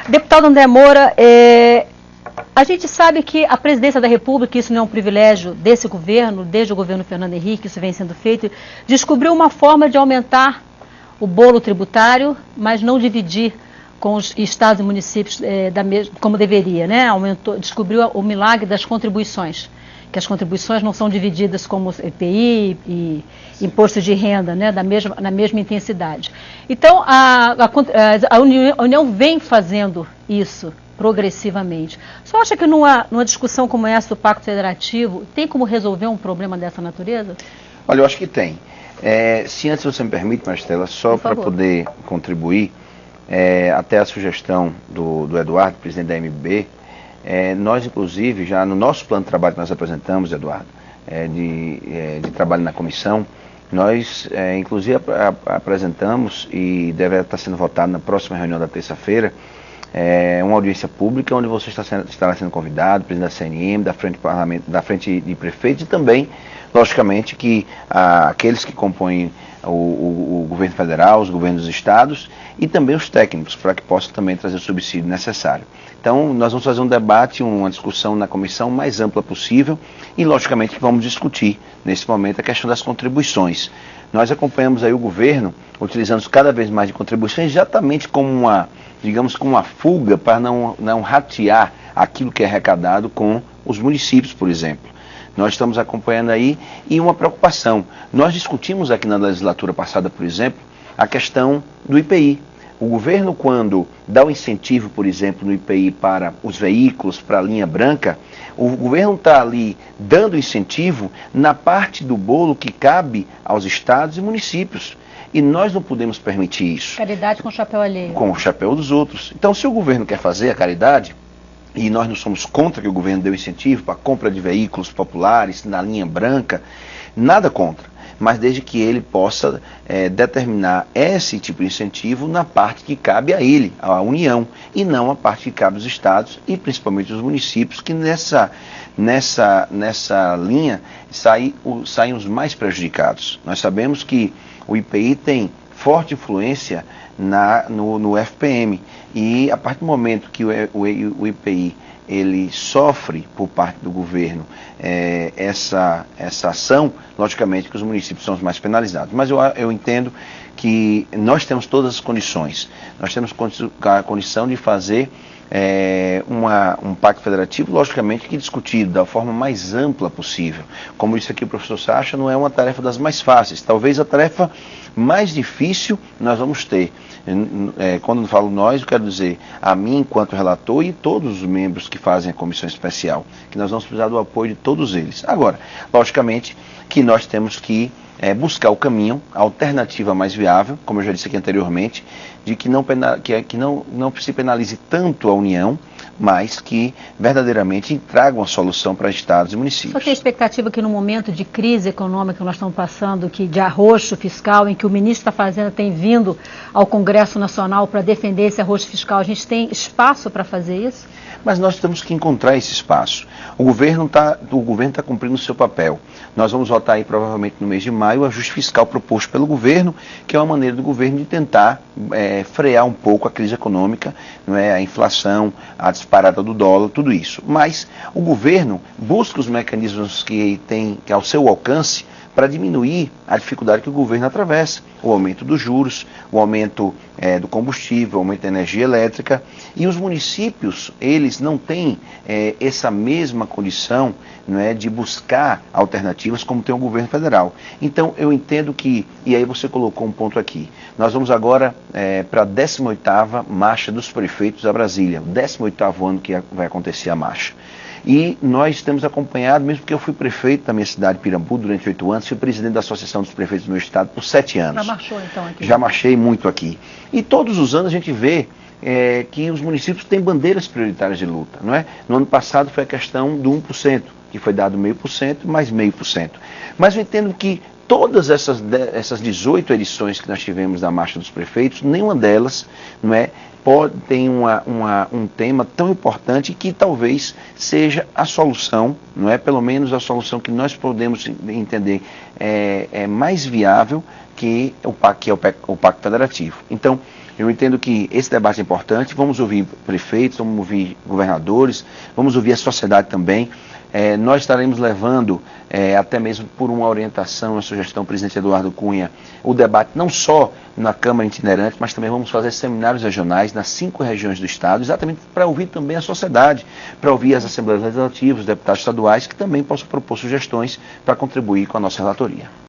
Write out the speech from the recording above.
Deputado André Moura, a gente sabe que a presidência da República, isso não é um privilégio desse governo, desde o governo Fernando Henrique, isso vem sendo feito, descobriu uma forma de aumentar o bolo tributário, mas não dividir com os estados e municípios como deveria, né? Descobriu o milagre das contribuições, que as contribuições não são divididas como EPI e imposto de renda, né? Na mesma intensidade. Então, a União vem fazendo isso progressivamente. Você acha que numa discussão como essa do Pacto Federativo, tem como resolver um problema dessa natureza? Olha, eu acho que tem. Se antes você me permite, Maristela, só para poder contribuir, até a sugestão do Eduardo, presidente da MB, nós, inclusive, já no nosso plano de trabalho que nós apresentamos, Eduardo, de trabalho na comissão, nós, inclusive, apresentamos, e deve estar sendo votado na próxima reunião da terça-feira, uma audiência pública onde você estará sendo convidado, presidente da CNM, da frente de prefeitos e também, logicamente, que aqueles que compõem o governo federal, os governos dos estados e também os técnicos, para que possam também trazer o subsídio necessário. Então, nós vamos fazer um debate, uma discussão na comissão mais ampla possível e, logicamente, vamos discutir, nesse momento, a questão das contribuições. Nós acompanhamos aí o governo utilizando cada vez mais de contribuições exatamente como uma fuga para não ratear aquilo que é arrecadado com os municípios, por exemplo. Nós estamos acompanhando aí e uma preocupação. Nós discutimos aqui na legislatura passada, por exemplo, a questão do IPI. O governo, quando dá o incentivo, por exemplo, no IPI para os veículos, para a linha branca, o governo está ali dando incentivo na parte do bolo que cabe aos estados e municípios. E nós não podemos permitir isso. Caridade com o chapéu alheio. Com o chapéu dos outros. Então, se o governo quer fazer a caridade, e nós não somos contra que o governo dê o incentivo para a compra de veículos populares na linha branca, nada contra. Mas desde que ele possa determinar esse tipo de incentivo na parte que cabe a ele, à União, e não a parte que cabe aos estados e principalmente aos municípios, que nessa linha saem os mais prejudicados. Nós sabemos que o IPI tem forte influência no FPM e a partir do momento que o IPI ele sofre por parte do governo essa ação, logicamente que os municípios são os mais penalizados. Mas eu entendo que nós temos todas as condições. Nós temos a condição de fazer um pacto federativo, logicamente que discutido da forma mais ampla possível. Como disse aqui o professor Sacha, não é uma tarefa das mais fáceis. Talvez a tarefa mais difícil nós vamos ter. Quando eu falo nós, eu quero dizer a mim enquanto relator e todos os membros que fazem a comissão especial, que nós vamos precisar do apoio de todos eles. Agora, logicamente que nós temos que buscar o caminho, a alternativa mais viável, como eu já disse aqui anteriormente, de que não se penalize tanto a União, mas que verdadeiramente traga uma solução para estados e municípios. Só tem a expectativa que no momento de crise econômica que nós estamos passando, de arroxo fiscal, em que o ministro da Fazenda tem vindo ao Congresso Nacional para defender esse arroxo fiscal, a gente tem espaço para fazer isso? Mas nós temos que encontrar esse espaço. O governo está cumprindo o seu papel. Nós vamos votar aí provavelmente no mês de maio o ajuste fiscal proposto pelo governo, que é uma maneira do governo de tentar frear um pouco a crise econômica, não é? A inflação, a disparada do dólar, tudo isso. Mas o governo busca os mecanismos que tem ao seu alcance para diminuir a dificuldade que o governo atravessa, o aumento dos juros, o aumento do combustível, o aumento da energia elétrica, e os municípios, eles não têm essa mesma condição, não é, de buscar alternativas como tem o governo federal. Então, eu entendo que, e aí você colocou um ponto aqui, nós vamos agora para a 18ª Marcha dos Prefeitos a Brasília, o 18º ano que vai acontecer a marcha. E nós temos acompanhado, mesmo porque eu fui prefeito da minha cidade, Pirambu, durante 8 anos, fui presidente da Associação dos Prefeitos do meu estado por 7 anos. Já marchou então aqui? Já marchei muito aqui. E todos os anos a gente vê que os municípios têm bandeiras prioritárias de luta, não é? No ano passado foi a questão do 1%, que foi dado 0,5%, mais 0,5%. Mas eu entendo que todas essas 18 edições que nós tivemos da Marcha dos Prefeitos, nenhuma delas, não é, tem um tema tão importante que talvez seja a solução, não é? Pelo menos a solução que nós podemos entender é mais viável que é o Pacto Federativo. Então, Eu entendo que esse debate é importante, vamos ouvir prefeitos, vamos ouvir governadores, vamos ouvir a sociedade também. Nós estaremos levando, até mesmo por uma orientação, uma sugestão do presidente Eduardo Cunha, o debate não só na Câmara itinerante, mas também vamos fazer seminários regionais nas 5 regiões do Estado, exatamente para ouvir também a sociedade, para ouvir as Assembleias Legislativas, os deputados estaduais, que também possam propor sugestões para contribuir com a nossa relatoria.